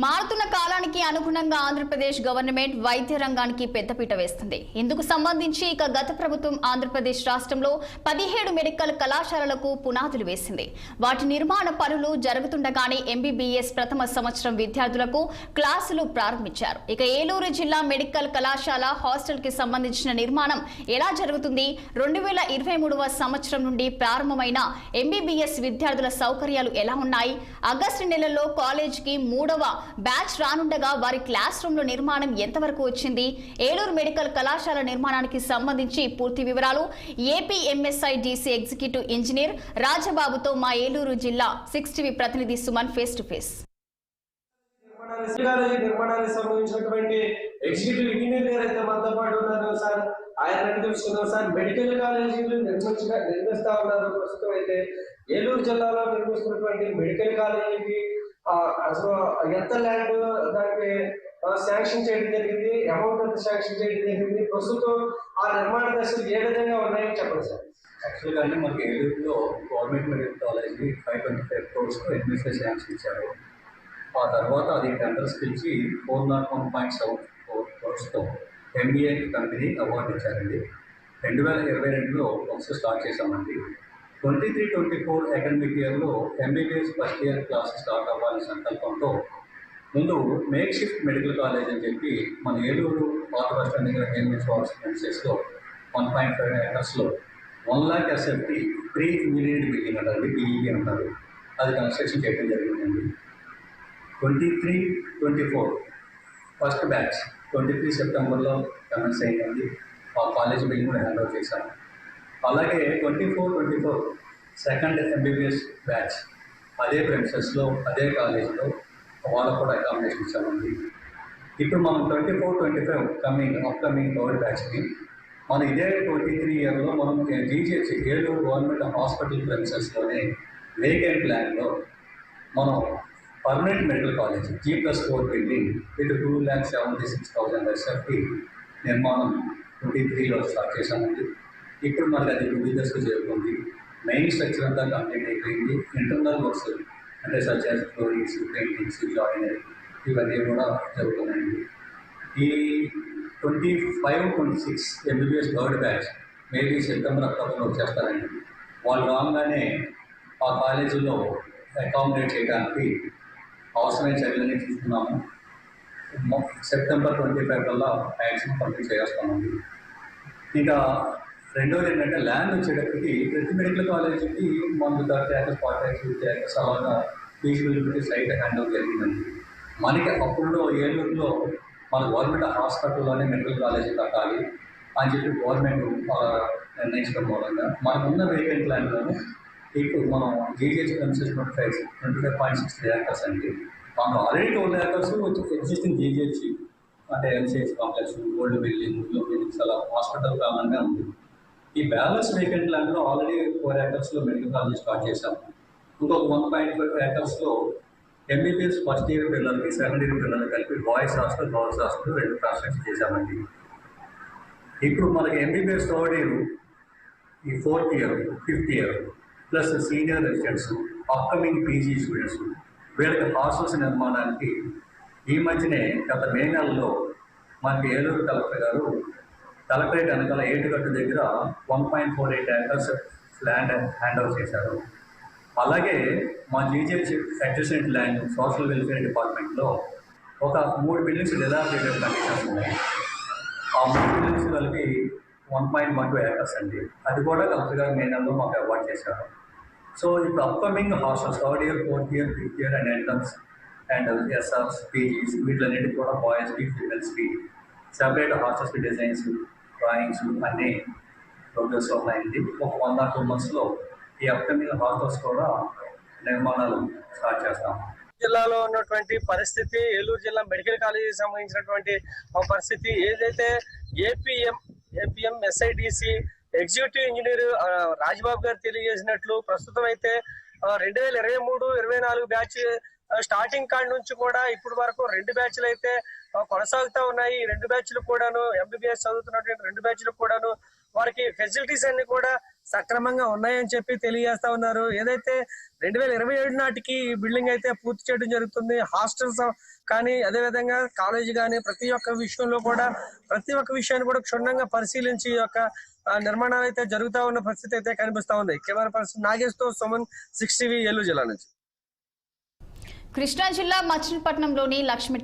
మారుతున్న కాలానికి అనుగుణంగా ఆంధ్రప్రదేశ్ గవర్నమెంట్ వైద్య రంగానికి పెద్దపీట వేస్తుంది. ఇందుకు సంబంధించి గత ప్రభుత్వం ఆంధ్రప్రదేశ్ రాష్ట్రంలో 17 మెడికల్ కళాశాలలకు పునాదులు వేసింది. వాటి నిర్మాణ పనులు జరుగుతుండగానే ఎంబీబీఎస్ ప్రథమ సంవత్సరం విద్యార్థులకు క్లాసులు ప్రారంభించారు. ఏలూరు జిల్లా మెడికల్ కళాశాల హాస్టల్ కి సంబంధించిన నిర్మాణం ఎలా జరుగుతుంది, 2023వ సంవత్సరం నుండి ప్రారంభమైన ఎంబీబీఎస్ విద్యార్థుల సౌకర్యాలు ఎలా ఉన్నాయి, ఆగస్టు నెలలో కాలేజీకి 3వ బ్యాచ్ రానుండగా వారి క్లాస్ రూమ్ లో నిర్మాణం ఎంతవరకు వచ్చింది, ఏలూరు మెడికల్ కళాశాల నిర్మాణానికి సంబంధించి పూర్తి వివరాలు ఏపీఎంఎస్ఐడిసి ఎగ్జిక్యూటివ్ ఇంజనీర్ రాజబాబుతో మా ఏలూరు జిల్లా 6 టీవీ ప్రతినిధి సుమన్ ఫేస్ టు ఫేస్. నిర్మాణానికి సంబంధించినటువంటి ఎగ్జిక్యూటివ్ ఇంజనీర్ గారైతే మనతో పాటు ఉన్నారు. సార్ ఆయన తెలుసుకున్నాం. సార్ మెడికల్ కాలేజీలు నిర్మిస్తా ఉన్నారు. ప్రస్తుతం అయితే ఏలూరు జిల్లాలో నిర్మిస్తున్నటువంటి మెడికల్ కాలేజీకి అసలు ఎంత ల్యాండ్ దానికి శాంక్షన్ చేయడం జరిగింది, అమౌంట్ ఎంత శాంక్షన్ చేయడం జరిగింది, ప్రస్తుతం ఆ నిర్మాణ దశలు ఏ విధంగా ఉన్నాయని చెప్పండి సార్. యాక్చువల్గా మనకి ఏలూరులో గవర్నమెంట్ మెడికల్ కాలేజ్కి 525 crores అడ్మినిస్ట్రేషన్ శాంక్షన్ ఇచ్చారు. ఆ తర్వాత అది టెండర్స్ పిలిచి 401.74 crores ఎంబీఏ కంపెనీ అవార్డు ఇచ్చారండి. 2022లో ఫస్ట్ స్టార్ట్ చేశామండి. 23-24 అకాడమిక్ ఇయర్లో MBBS first year class start అవ్వాలని సంకల్పంతో ముందు మేక్ షిఫ్ట్ మెడికల్ కాలేజ్ అని చెప్పి మన ఏలూరు పాత బస్ స్టాండ్ దగ్గర కేంబ్రిడ్జ్ హాస్పిటల్స్లో 1.5 acres 1 lakh SFT pre engineering building అంటారు, పీఈబీ అంటారు, అది కన్స్ట్రక్షన్ చేయడం జరిగిందండి. 23-24 ఫస్ట్ బ్యాచ్ 23 సెప్టెంబర్లో కమెన్స్ అయిందండి. ఆ కాలేజ్ బిల్డింగ్ కూడా హ్యాండ్ ఓవర్ చేశాము. అలాగే 24-25 సెకండ్ ఎంబీబీఎస్ బ్యాచ్ అదే ప్రెమిసెస్లో అదే కాలేజ్లో వాళ్ళకు కూడా అకామిడేషన్ ఇచ్చామండి. ఇప్పుడు మనం 24-25 అప్కమింగ్ థర్డ్ బ్యాచ్ని మనం ఇదే 23 ఇయర్లో మనం జీజీహెచ్ ఏలూరు గవర్నమెంట్ హాస్పిటల్ ప్రెమిసెస్లోనే వేకెంట్ ల్యాండ్లో మనం permanent medical college G+4 building with 2,76,000 SFT నిర్మాణం 23లో స్టార్ట్ చేశామండి. ఇప్పుడు మనకి అది దశకు చేరుకుంది. మెయిన్ స్ట్రక్చర్ అంతా కంప్లీట్ అయిపోయింది. ఇంటర్నల్ వర్క్స్ అంటే సచ్ యాజ్ ఫ్లోరింగ్స్, పెయింటింగ్స్, జాయినరీ ఇవన్నీ కూడా జరుగుతున్నాయండి. ఈ 25-26 MBBS third batch maybe September అక్టోబర్లో వచ్చేస్తారండి. వాళ్ళు రాగానే ఆ కాలేజీలో అకామిడేట్ చేయడానికి అవసరమైన చర్యలని తీసుకున్నాము. సెప్టెంబర్ 25 కల్లా మ్యాక్సిమం కంప్లీట్ చేస్తామండి. ఇంకా రెండోది ఏంటంటే ల్యాండ్ వచ్చేటప్పటికి ప్రతి మెడికల్ కాలేజీకి మనకు 30 acres 40 acres 50 acres అలాగా ఫీజిబిలిటీ సైట్ హ్యాండ్ ఓవర్ జరిగిందండి. మనకి అప్పుడు ఏలూరులో మన గవర్నమెంట్ హాస్పిటల్లోనే మెడికల్ కాలేజీ కట్టాలి అని చెప్పి గవర్నమెంట్ నిర్ణయించడం మూలంగా మనకున్న వేకెంట్ ల్యాండ్లోనే ఇప్పుడు మనం జీజీహెచ్ ప్రెమిసెస్ 25.63 acres అండి. మనం ఆల్రెడీ 12 acres ఎగ్జిస్టింగ్ జీజీహెచ్ అంటే MCh complex, old building, buildings అలా హాస్పిటల్ కావాలనే ఉంది. ఈ బ్యాలెన్స్ వేకెంట్ ల్యాండ్లో already 4 acres medical college start చేశాము. ఇంకొక 1.5 acres ఎంబీబీఎస్ ఫస్ట్ ఇయర్ పిల్లలకి, సెకండ్ ఇయర్ పిల్లలకి కలిపి boys hostel, girls hostel 2 construction చేశామండి. ఇప్పుడు మనకి ఎంబీబీఎస్ థర్డ్ ఇయర్, ఈ 4th year, 5th year plus senior residents, upcoming PG students వీళ్ళకి హాస్టల్స్ నిర్మాణానికి ఈ మధ్యనే గత మే నెలలో మనకి ఏలూరు కలెక్టర్ గారు కలెక్టరేట్ వెనకాల ఏటుగట్టు దగ్గర 1.48 acres ల్యాండ్ హ్యాండ్ ఓవర్ చేశారు. అలాగే మా GGH adjacent land social welfare డిపార్ట్మెంట్లో ఒక 3 బిల్డింగ్స్ డిలాబిరేటెడ్ కండిషన్స్ ఉన్నాయి. ఆ 3 బిల్డింగ్స్ కలిపి 1.12 acres అండి. అది కూడా కలెక్టర్ గారు మే నెలలో మాకు అవార్డ్ చేశారు. సో ఇప్పుడు upcoming hostels third year, 4th year, 5th year and entrance and SRs, PGs వీటిలన్నిటి కూడా బాయ్స్కి, ఫీమేల్స్కి సెపరేట్ హాస్టల్స్ డిజైన్స్, డ్రాయింగ్స్ అన్నీ ప్రోగ్రెస్ ఉన్నాయండి. ఒక 1 or 2 monthsలో ఈ అప్కమింగ్ హాస్టల్స్ కూడా నిర్మాణాలు స్టార్ట్ చేస్తాము. జిల్లాలో ఉన్నటువంటి పరిస్థితి, ఏలూరు జిల్లా మెడికల్ కాలేజీకి సంబంధించినటువంటి పరిస్థితి ఏదైతే ఏపీఎంఎస్ఐడిసి ఎగ్జిక్యూటివ్ ఇంజనీర్ రాజబాబు గారు తెలియజేసినట్లు ప్రస్తుతం అయితే 2023-24 బ్యాచ్ స్టార్టింగ్ కాడి నుంచి కూడా ఇప్పుడు వరకు 2 బ్యాచ్లు అయితే కొనసాగుతూ ఉన్నాయి. ఈ 2 బ్యాచ్లు కూడాను ఎంబీబీఎస్ చదువుతున్నటువంటి 2 బ్యాచ్లు కూడాను వారికి ఫెసిలిటీస్ అన్ని కూడా సక్రమంగా ఉన్నాయని చెప్పి తెలియజేస్తా ఉన్నారు. ఏదైతే 2027 నాటికి ఈ బిల్డింగ్ అయితే పూర్తి చేయడం జరుగుతుంది. హాస్టల్స్ కానీ అదేవిధంగా కాలేజీ కానీ ప్రతి ఒక్క విషయంలో కూడా ప్రతి ఒక్క విషయాన్ని కూడా క్షుణ్ణంగా పరిశీలించి ఈ యొక్క నిర్మాణాలు అయితే జరుగుతూ ఉన్న పరిస్థితి అయితే కనిపిస్తా ఉంది. కెమెరా పర్సన్ నాగేష్ తో సుమన్, 6 టీవీ ఏలూరు జిల్లా నుంచి. కృష్ణా జిల్లా మచిలీపట్నంలోని లక్ష్మీ